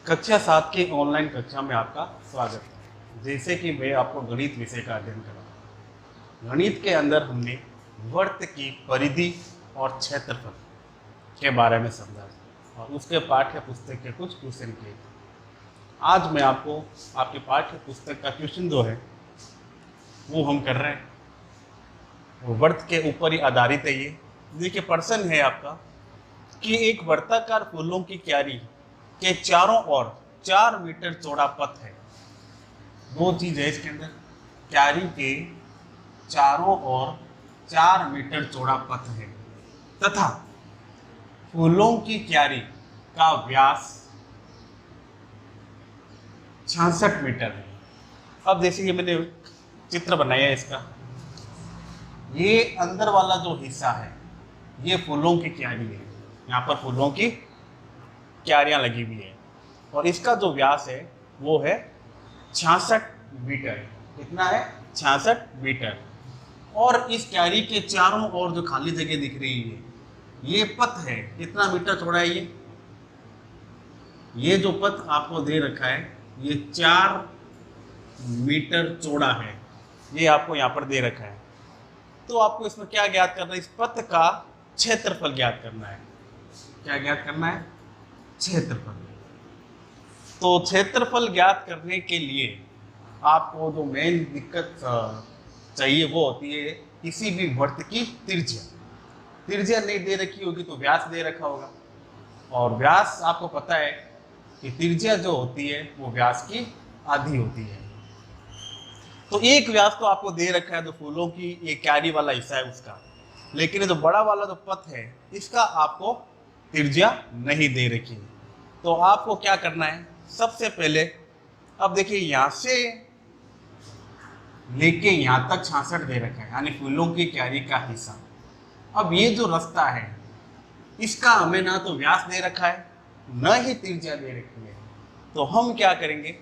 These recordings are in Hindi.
कक्षा 7 की ऑनलाइन कक्षा में आपका स्वागत है। जैसे कि मैं आपको गणित विषय का अध्ययन कर रहा हूँ। गणित के अंदर हमने वृत्त की परिधि और क्षेत्रफल के बारे में समझा और उसके पाठ्य पुस्तक के कुछ क्वेश्चन किए थे। आज मैं आपको आपके पाठ्य पुस्तक का क्वेश्चन जो है वो हम कर रहे हैं। वो वृत्त के ऊपर ही आधारित है। ये देखिए, प्रश्न है आपका कि एक वर्ताकार फूलों की क्यारी के चारों ओर 4 मीटर चौड़ा पथ है। दो चीज है इसके अंदर, क्यारी के चारों ओर 4 मीटर चौड़ा पथ है तथा फूलों की क्यारी का व्यास 66 मीटर है। अब जैसे ये मैंने चित्र बनाया है इसका, ये अंदर वाला जो हिस्सा है ये फूलों की क्यारी है। यहाँ पर फूलों की क्यारियां लगी हुई है और इसका जो व्यास है वो है 66 मीटर। कितना है? 66 मीटर। और इस क्यारी के चारों ओर जो खाली जगह दिख रही है ये पथ है। कितना मीटर चौड़ा है ये जो पथ आपको दे रखा है ये 4 मीटर चौड़ा है। ये आपको यहाँ पर दे रखा है। तो आपको इसमें क्या ज्ञात करना है? इस पथ का क्षेत्रफल ज्ञात करना है। क्या ज्ञात करना है? क्षेत्रफल। तो क्षेत्रफल ज्ञात करने के लिए आपको जो मेन दिक्कत चाहिए वो होती है किसी भी वृत्त की त्रिज्या। त्रिज्या नहीं दे रखी होगी तो व्यास दे रखा होगा, और व्यास आपको पता है कि त्रिज्या जो होती है वो व्यास की आधी होती है। तो एक व्यास तो आपको दे रखा है जो फूलों की ये क्यारी वाला हिस्सा है उसका, लेकिन ये जो बड़ा वाला जो पथ है इसका आपको त्रिज्या नहीं दे रखी है। तो आपको क्या करना है? सबसे पहले अब देखिए, यहां से लेके यहां तक 66 दे रखा है, यानी फूलों की क्यारी का हिस्सा। अब ये जो रास्ता है इसका हमें ना तो व्यास दे रखा है न ही त्रिज्या दे रखी है। तो हम क्या करेंगे,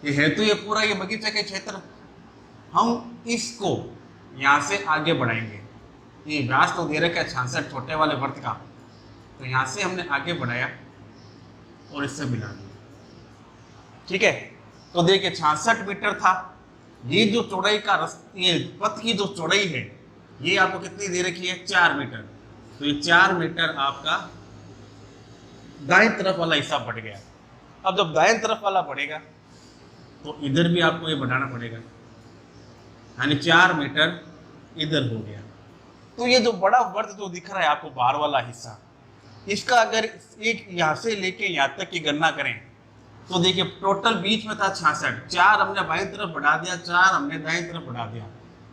ये है तो ये पूरा ये बगीचे के क्षेत्र, हम इसको यहां से आगे बढ़ाएंगे। ये व्यास तो दे रखा है 66 छोटे वाले वृत्त का, तो यहां से हमने आगे बढ़ाया और इससे मिला दिया। ठीक है, तो देखिए 66 मीटर था। ये जो चौड़ाई का ये पथ की जो चौड़ाई है ये आपको कितनी दे रखी है? 4 मीटर। तो ये 4 मीटर आपका दाएं तरफ वाला हिस्सा बढ़ गया। अब जब दाएं तरफ वाला बढ़ेगा तो इधर भी आपको ये बढ़ाना पड़ेगा, यानी 4 मीटर इधर हो गया। तो ये जो बड़ा वृत्त जो दिख रहा है आपको बाहर वाला हिस्सा, इसका अगर एक यहाँ से लेके यहाँ तक की गणना करें तो देखिए टोटल बीच में था 66। 4 हमने बाईं तरफ बढ़ा दिया, 4 हमने दाएं तरफ बढ़ा दिया।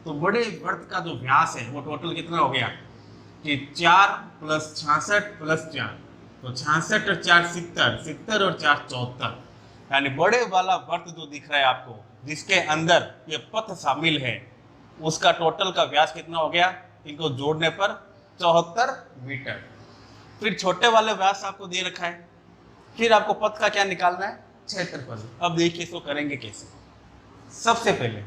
तो बड़े वृत्त का जो व्यास है वो टोटल कितना हो गया कि 4 + 66 + 4, तो 66 और 4 70, 70 और 4 74। यानी बड़े वाला वृत्त जो दिख रहा है आपको जिसके अंदर ये पथ शामिल है उसका टोटल का व्यास कितना हो गया? इनको जोड़ने पर 74 मीटर। फिर छोटे वाले व्यास आपको दे रखा है, फिर आपको पथ का क्या निकालना है? क्षेत्रफल। अब देखिए इसको करेंगे कैसे। सबसे पहले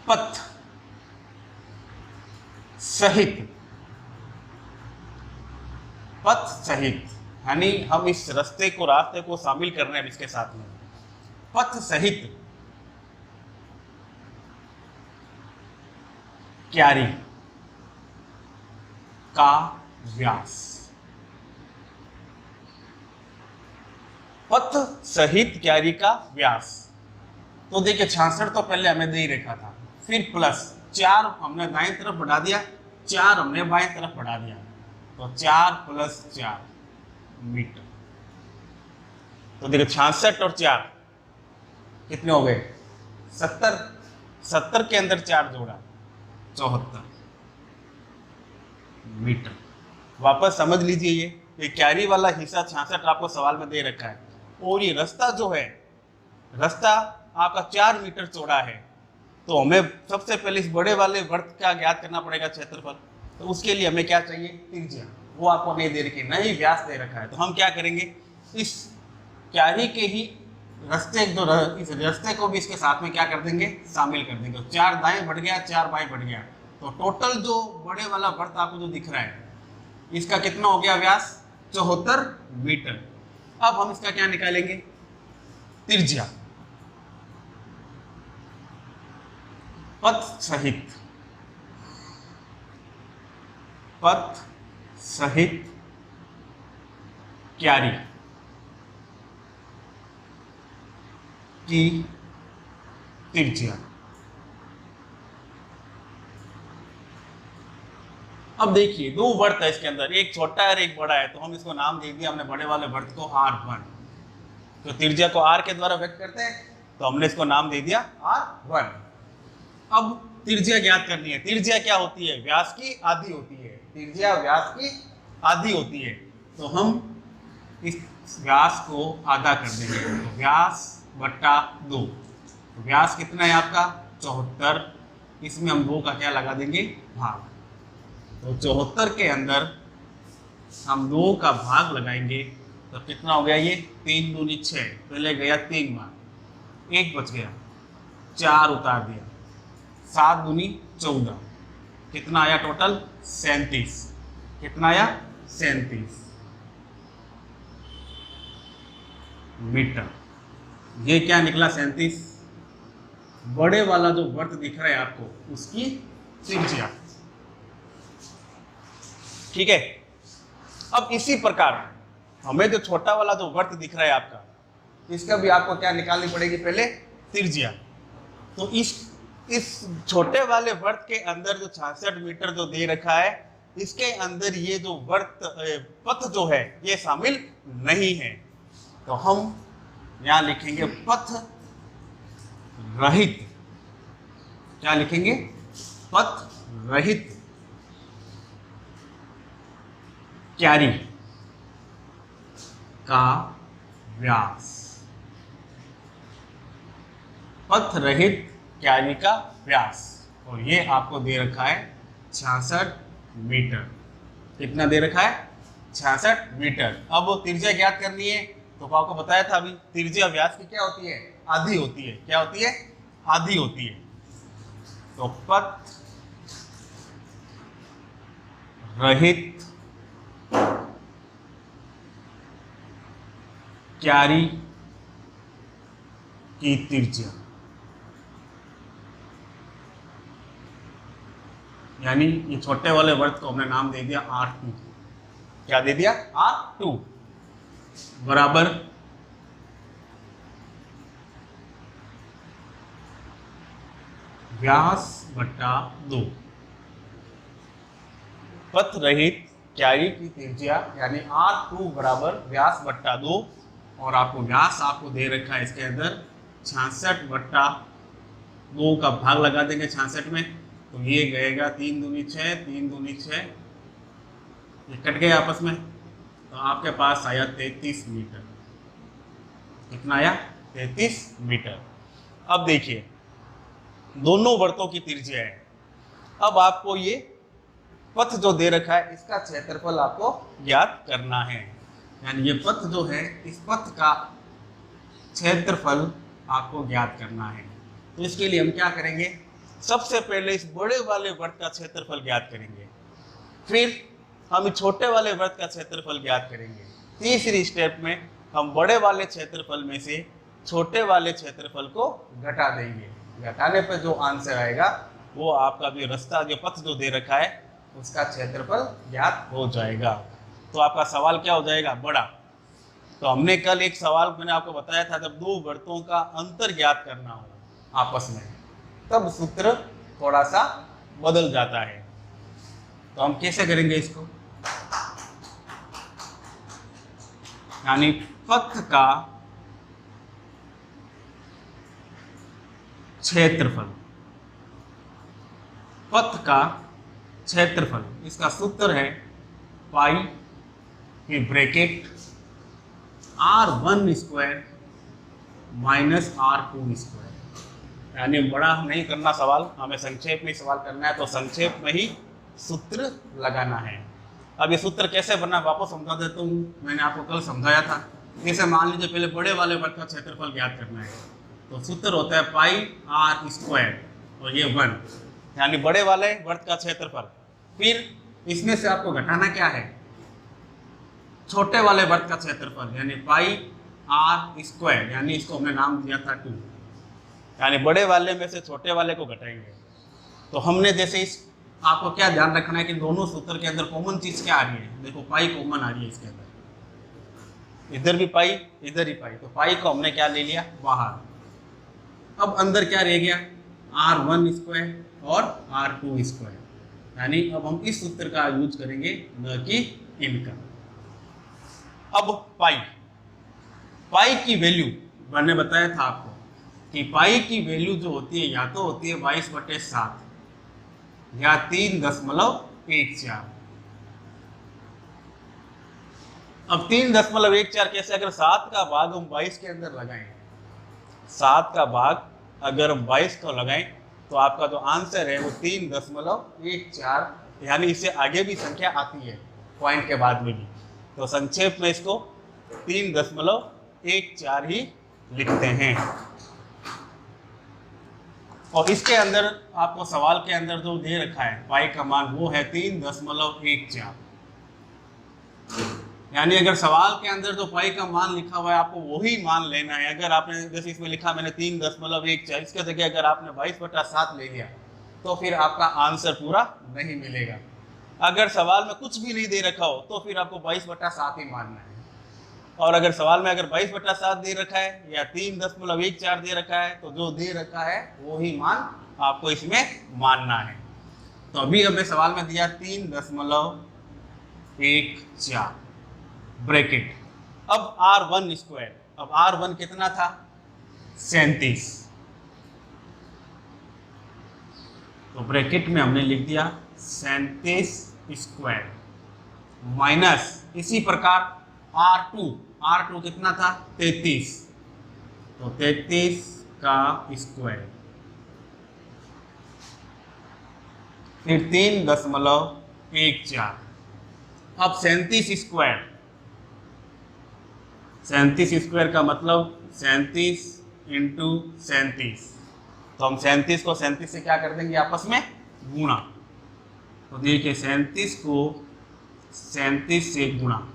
पथ सहित, पथ सहित यानी हम इस रास्ते को शामिल कर रहे हैं इसके साथ में। पथ सहित क्यारी का व्यास। पथ सहित क्यारी का व्यास। तो देखिए 66 तो पहले हमें दे ही रखा था, फिर प्लस 4 हमने दाएं तरफ बढ़ा दिया, 4 हमने बाएं तरफ बढ़ा दिया, तो 4 + 4 मीटर। तो देखिए 66 और 4 कितने हो गए? 70। 70 के अंदर 4 जोड़ा 74 मीटर। वापस समझ लीजिए, ये क्यारी वाला हिस्सा 66 आपको सवाल में दे रखा है, और ये रास्ता जो है, रास्ता आपका 4 मीटर चौड़ा है। तो हमें सबसे पहले इस बड़े वाले वृत्त का ज्ञात करना पड़ेगा क्षेत्रफल। तो उसके लिए हमें क्या चाहिए? त्रिज्या। वो आपको नहीं दे रखी, नहीं व्यास दे रखा है। तो हम क्या करेंगे, इस क्यारी के ही रास्ते जो इस रास्ते को भी इसके साथ में क्या कर देंगे? शामिल कर देंगे। 4 दाएं बढ़ गया, 4 बाएं बढ़ गया, तो टोटल जो बड़े वाला वृत्त आपको जो दिख रहा है इसका कितना हो गया व्यास? 74 मीटर। अब हम इसका क्या निकालेंगे? त्रिज्या। पथ सहित क्यारी की त्रिज्या। अब देखिए दो वर्त है इसके अंदर, एक छोटा है और एक बड़ा है, तो हम इसको नाम दे दिया हमने बड़े वाले वर्त को R1। तो त्रिज्या को R के द्वारा व्यक्त करते हैं, तो हमने इसको नाम दे दिया R1। अब त्रिज्या ज्ञात करनी है। त्रिज्या क्या होती है? व्यास की आधी होती है। त्रिज्या व्यास की आधी होती है, तो हम इस व्यास को आधा कर देंगे, तो व्यास बट्टा 2। तो व्यास कितना है आपका? 74। इसमें हम 2 का क्या लगा देंगे? भाग। तो 74 के अंदर हम 2 का भाग लगाएंगे, तो कितना हो गया ये? 3 दूनी 6, पहले गया 3 बार, 1 बच गया, 4 उतार दिया, 7 दूनी 14, कितना आया टोटल? 37। कितना आया? 37 मीटर। ये क्या निकला? 37। बड़े वाला जो वर्त दिख रहा है आपको, उसकी त्रिज्या। ठीक है। अब इसी प्रकार हमें जो छोटा वाला जो वर्त दिख रहा है आपका, इसका भी आपको क्या निकालनी पड़ेगी? पहले त्रिज्या। तो इस छोटे वाले वर्त के अंदर जो 66 मीटर जो दे रखा है, इसके अंदर ये जो वर्त पथ जो है ये शामिल नहीं है, तो हम यहां लिखेंगे पथ रहित। क्या लिखेंगे? पथ रहित क्यारी का व्यास। पथ रहित क्यारी का व्यास, और ये आपको दे रखा है 66 मीटर। कितना दे रखा है? 66 मीटर। अब त्रिज्या ज्ञात करनी है, तो आपको बताया था अभी, त्रिज्या व्यास की क्या होती है? आधी होती है। क्या होती है? आधी होती है। तो पथ रहित क्यारी की त्रिज्या, यानी ये छोटे वाले वर्त को हमने नाम दे दिया R2। क्या दे दिया? R2 बराबर व्यास बट्टा 2। पथ रहित क्यारी की त्रिज्या यानी R2 बराबर व्यास बट्टा 2, और आपको व्यास आपको दे रखा है इसके अंदर 66 बट्टा 2 का भाग लगा देंगे 66 में, तो ये गएगा 3 दूनी 6, 3 दूनी 6, ये कट गए आपस में, तो आपके पास आया 33 मीटर। कितना आया? 33 मीटर। अब देखिए दोनों वर्तों की त्रिज्या है। अब आपको ये पथ जो दे रखा है इसका क्षेत्रफल आपको ज्ञात करना है, यानी ये पथ जो है इस पथ का क्षेत्रफल आपको ज्ञात करना है। तो इसके लिए हम क्या करेंगे? सबसे पहले इस बड़े वाले वर्त का क्षेत्रफल ज्ञात करेंगे, फिर हम इस छोटे वाले वर्त का क्षेत्रफल ज्ञात करेंगे। तीसरी स्टेप में हम बड़े वाले क्षेत्रफल में से छोटे वाले क्षेत्रफल को घटा देंगे। घटाने पर जो आंसर आएगा वो आपका भी रास्ता जो पथ जो दे रखा है उसका क्षेत्रफल ज्ञात हो जाएगा। तो आपका सवाल क्या हो जाएगा? बड़ा। तो हमने कल एक सवाल मैंने आपको बताया था, जब दो वर्तों का अंतर ज्ञात करना हो आपस में, तब सूत्र थोड़ा सा बदल जाता है। तो हम कैसे करेंगे इसको? यानी पथ का क्षेत्रफल, पथ का क्षेत्रफल, इसका सूत्र है पाई की bracket R1 square minus R2 square. यानी बड़ा नहीं करना सवाल, हमें संक्षेप में सवाल करना है, तो संक्षेप में ही सूत्र लगाना है। अब ये सूत्र कैसे बना वापस समझा देता हूँ, मैंने आपको कल समझाया था। जैसे मान लीजिए पहले बड़े वाले वर्ग का क्षेत्रफल ज्ञात करना है, तो सूत्र होता है पाई R स्क्वायर और ये 1, यानी बड़े वाले वर्ग का क्षेत्रफल। फिर इसमें से आपको घटाना क्या है? छोटे वाले वृत्त का क्षेत्रफल यानी पाई आर स्क्वायर, यानी इसको हमने नाम दिया था 2, यानी बड़े वाले में से छोटे वाले को घटाएंगे। तो हमने जैसे इस, आपको क्या ध्यान रखना है कि दोनों सूत्र के अंदर कॉमन चीज क्या आ रही है, देखो पाई कॉमन आ रही है इसके अंदर, इधर भी पाई इधर ही पाई, तो पाई को हमने क्या ले लिया बाहर। अब अंदर क्या रह गया, R1 स्क्वायर और R2 स्क्वायर, यानी अब हम इस सूत्र का यूज करेंगे न कि इनका। अब पाई की वैल्यू मैंने बताया था आपको कि पाई की वैल्यू जो होती है या तो होती है 22/7 या 3.14। अब 3.14 कैसे, अगर 7 का भाग हम 22 के अंदर लगाएं, 7 का भाग अगर हम 22 को लगाएं तो आपका जो आंसर है वो 3.14, यानी इससे आगे भी संख्या आती है पॉइंट के बाद में भी, तो संक्षेप में इसको 3.14 ही लिखते हैं। और इसके अंदर आपको सवाल के अंदर जो दे रखा है पाई का मान वो है 3.14, यानी अगर सवाल के अंदर जो पाई का मान लिखा हुआ है आपको वही मान लेना है। अगर आपने जैसे इसमें लिखा मैंने 3.14, इसके जगह अगर आपने 22/7 ले लिया तो फिर आपका आंसर पूरा नहीं मिलेगा। अगर सवाल में कुछ भी नहीं दे रखा हो तो फिर आपको 22/7 ही मानना है, और अगर सवाल में अगर 22/7 दे रखा है या 3.14 दे रखा है तो जो दे रखा है वो ही मान आपको इसमें मानना है। तो अभी हमें सवाल में दिया 3.14 ब्रैकेट, अब R1 स्क्वायर, अब R1 कितना था 37, तो ब्रैकेट में हमने लिख दिया 37 स्क्वायर माइनस इसी प्रकार R2 कितना था 33, तो 33 का स्क्वायर, फिर 3.14, अब 37 स्क्वायर का मतलब 37 इंटू 37, तो हम 37 को 37 से क्या कर देंगे आपस में गुणा, तो देखिए 37 को 37 से गुणा,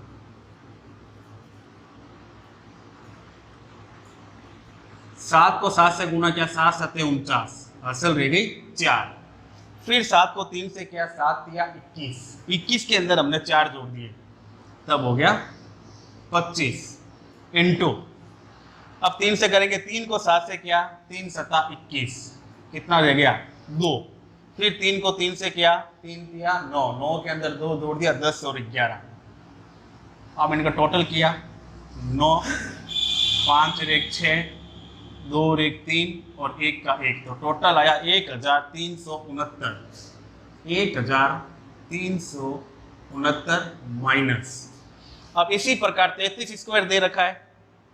7 को 7 से गुणा किया 7 7 49, असल रह गई 4, फिर 7 को 3 से किया 7 या 21 के अंदर हमने 4 जोड़ दिए तब हो गया 25 इंटू, अब 3 से करेंगे 3 को 7 से किया 3 7 21, कितना रह गया 2, फिर 3 को 3 से किया 3 किया 9, 9 के अंदर 2 जोड़ दिया 10 और 11, अब इनका टोटल किया 9 5 और 1 6 2 और 1 3 और 1 का 1, तो टोटल आया 1369 माइनस। अब इसी प्रकार 33 स्क्वायर दे रखा है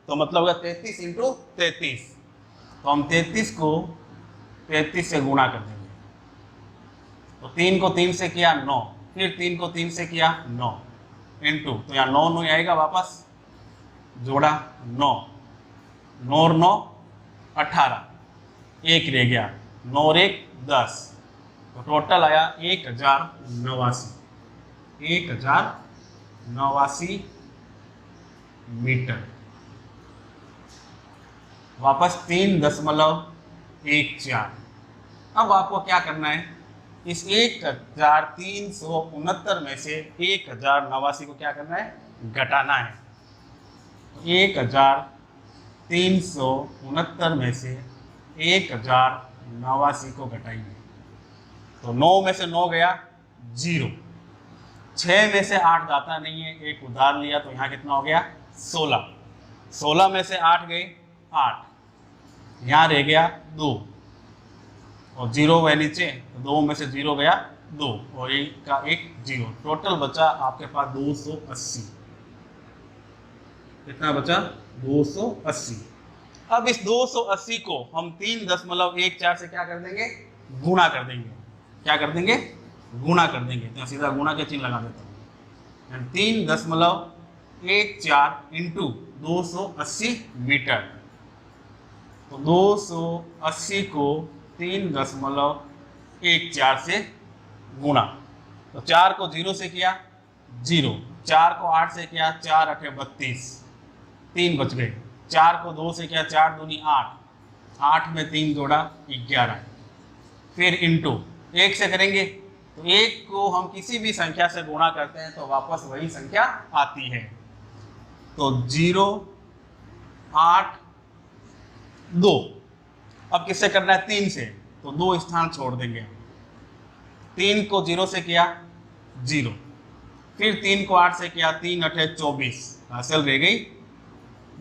तो मतलब होगा 33 इंटू 33, तो हम 33 को 33 से गुणा कर देंगे, तो 3 को 3 से किया 9, फिर 3 को 3 से किया 9 इंटू, तो यहाँ 9 9 आएगा वापस जोड़ा 9 9 और 9 18, 1 रह गया 9 और 1 10, तो टोटल आया 1089 मीटर। वापस 3.14, अब आपको क्या करना है, इस 1369 में से 1089 को क्या करना है घटाना है, 1369 में से 1089 को घटाएंगे तो 9 में से 9 गया 0, 6 में से 8 जाता नहीं है, एक उधार लिया तो यहाँ कितना हो गया 16, 16 में से 8 गए 8, यहाँ रह गया 2 और 0 है नीचे, तो 2 में से 0 गया 2 और 1 का 1 0, टोटल बचा आपके पास 280, कितना बचा 280। अब इस 280 को हम 3.14 से क्या कर देंगे गुणा कर देंगे, क्या कर देंगे गुणा कर देंगे, तो सीधा गुणा के चिन्ह लगा देता हूँ, 3.14 इंटू 280 मीटर, तो 280 को 3.14 से गुणा, तो 4 को 0 से किया 0, 4 को 8 से किया 4 8 32, 3 बच गए। 4 को 2 से किया 4 दूनी 8, 8 में 3 जोड़ा 11। फिर इंटू 1 से करेंगे तो 1 को हम किसी भी संख्या से गुणा करते हैं तो वापस वही संख्या आती है। तो 0 8 2। अब किससे करना है? 3 से, तो 2 स्थान छोड़ देंगे। 3 को 0 से किया 0, फिर 3 को 8 से किया 3 8 24, हासिल रह गई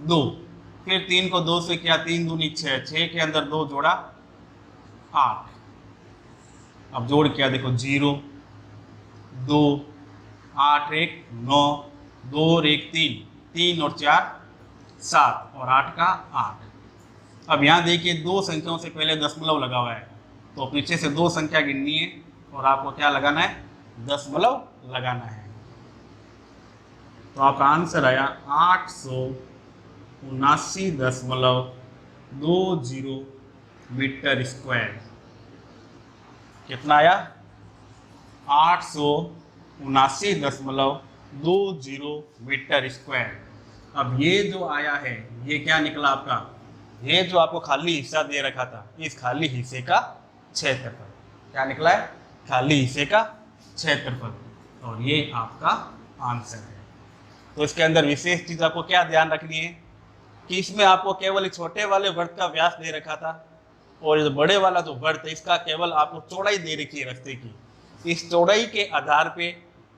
2। फिर 3 को 2 से किया 3 दूनी 6, 6 के अंदर 2 जोड़ा 8। अब जोड़ किया देखो 0 2 8 1 9 2 और 1 3, 3 और 4 7 और 8 का 8। अब यहाँ देखिए दो संख्याओं से पहले दशमलव लगा हुआ है, तो पीछे से 2 संख्या गिननी है और आपको क्या लगाना है? दशमलव लगाना है। तो आपका आंसर आया 879.20 मीटर स्क्वायर। कितना आया? 879.20 मीटर स्क्वायर। अब ये जो आया है ये क्या निकला आपका? ये जो आपको खाली हिस्सा दे रखा था, इस खाली हिस्से का क्षेत्रफल क्या निकला है? खाली हिस्से का क्षेत्रफल। और ये आपका आंसर है। तो इसके अंदर विशेष चीज आपको क्या ध्यान रखनी है कि इसमें आपको केवल छोटे वाले वृत्त का व्यास दे रखा था और ये बड़े वाला जो वृत्त है इसका केवल आपको चौड़ाई दे रखी है रास्ते की। इस चौड़ाई के आधार पे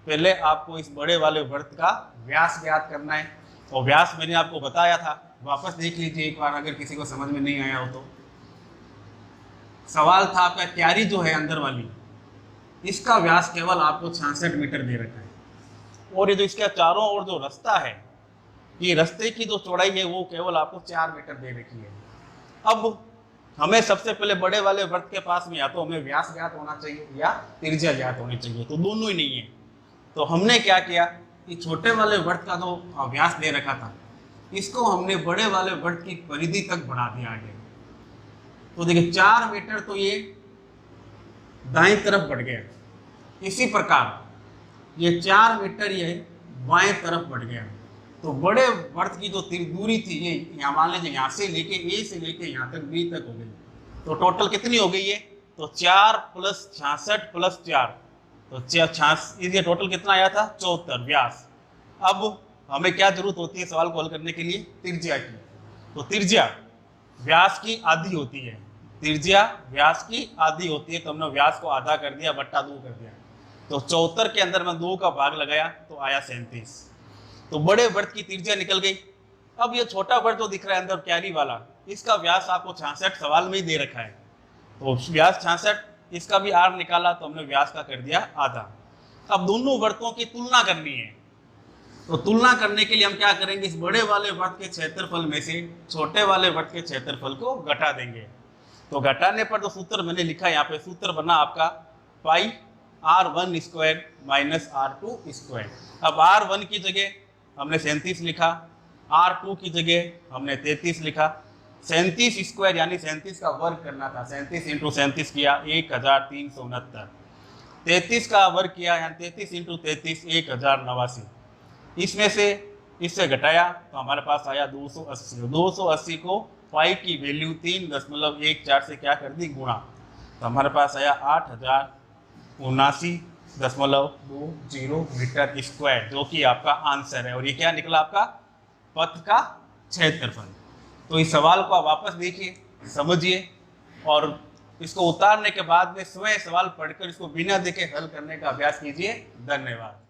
पहले आपको इस बड़े वाले वृत्त का व्यास ज्ञात करना है। और व्यास मैंने आपको बताया था, वापस देख लीजिए एक बार अगर किसी को समझ में नहीं आया हो तो। सवाल था आपका क्यारी जो है अंदर वाली, इसका व्यास केवल आपको 66 मीटर दे रखा है और ये जो इसके चारों ओर जो रास्ता है, ये रास्ते की जो चौड़ाई है वो केवल आपको 4 मीटर दे रखी है। अब हमें सबसे पहले बड़े वाले वृत्त के पास में या तो हमें व्यास ज्ञात होना चाहिए या त्रिज्या ज्ञात होनी चाहिए, तो दोनों ही नहीं है। तो हमने क्या किया कि छोटे वाले वृत्त का जो व्यास दे रखा था इसको हमने बड़े वाले वृत्त की परिधि तक बढ़ा दिया आगे। तो देखिए 4 मीटर तो ये दाएं तरफ बढ़ गया। इसी प्रकार ये 4 मीटर ये बाएं तरफ बढ़ गया। तो बड़े वृत्त की जो दूरी थी ये यहाँ मान लीजिए यहाँ से लेके ए से लेके यहाँ तक बी तक हो गई। तो टोटल कितनी हो गई है? तो 4 + 66 + 4, तो 66, ये टोटल कितना आया था? 74 व्यास। अब हमें क्या जरूरत होती है सवाल को हल करने के लिए? त्रिज्या की। तो त्रिज्या व्यास की आधी होती है। त्रिज्या व्यास की आधी होती है, तो हमने व्यास को आधा कर दिया बट्टा 2 कर दिया। तो 74 के अंदर मैं 2 का भाग लगाया तो आया 37। तो बड़े वृत्त की त्रिज्या निकल गई। अब ये छोटा वृत्त जो दिख रहा है अंदर क्यारी वाला, इसका व्यास आपको 66 सवाल में ही दे रखा है। तो व्यास 66, इसका भी आर निकाला तो हमने व्यास का कर दिया आधा। अब दोनों वृत्तों की तुलना करनी है। तो तुलना करने के लिए हम क्या करेंगे? इस बड़े वाले वृत्त के क्षेत्रफल में से छोटे वाले वृत्त के क्षेत्रफल को घटा देंगे। तो घटाने पर जो सूत्र मैंने लिखा है यहाँ पे, सूत्र बना आपका पाई r1 square minus r2 square. अब r1 की जगह हमने 37 लिखा, r2 की जगह हमने 33 लिखा। 37 स्क्वायर यानी 37 का वर्ग करना था, 37 × 37 किया 1369। 33 का वर्ग किया यानी 33 × 33 1089। इसमें से इससे घटाया तो हमारे पास आया 280। 280 को पाई की वैल्यू 3.14 से क्या कर दी? गुणा। तो हमारे पास आया 8079.20 मीटर स्क्वायर, जो कि आपका आंसर है। और ये क्या निकला? आपका पथ का क्षेत्रफल। तो इस सवाल को आप वापस देखिए, समझिए और इसको उतारने के बाद में स्वयं सवाल पढ़कर इसको बिना देखे हल करने का अभ्यास कीजिए। धन्यवाद।